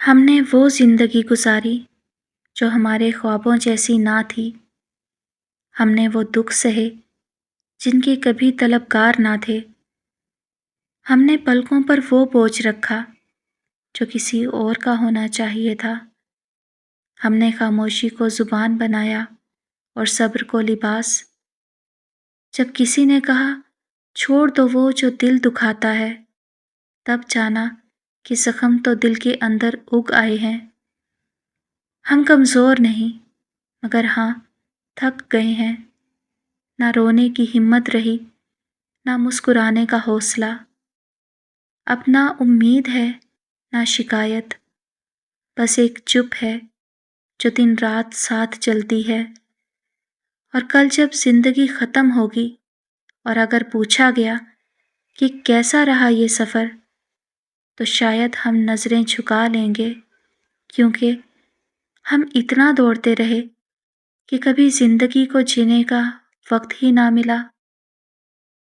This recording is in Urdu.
ہم نے وہ زندگی گزاری جو ہمارے خوابوں جیسی نہ تھی۔ ہم نے وہ دکھ سہے جن کے کبھی طلبگار نہ تھے۔ ہم نے پلکوں پر وہ بوجھ رکھا جو کسی اور کا ہونا چاہیے تھا۔ ہم نے خاموشی کو زبان بنایا اور صبر کو لباس۔ جب کسی نے کہا چھوڑ دو وہ جو دل دکھاتا ہے، تب جانا کہ زخم تو دل کے اندر اگ آئے ہیں۔ ہم کمزور نہیں، مگر ہاں تھک گئے ہیں۔ نہ رونے کی ہمت رہی، نہ مسکرانے کا حوصلہ۔ اب نہ امید ہے، نہ شکایت، بس ایک چپ ہے جو دن رات ساتھ چلتی ہے۔ اور کل جب زندگی ختم ہوگی اور اگر پوچھا گیا کہ کیسا رہا یہ سفر، تو شاید ہم نظریں جھکا لیں گے، کیونکہ ہم اتنا دوڑتے رہے کہ کبھی زندگی کو جینے کا وقت ہی نہ ملا۔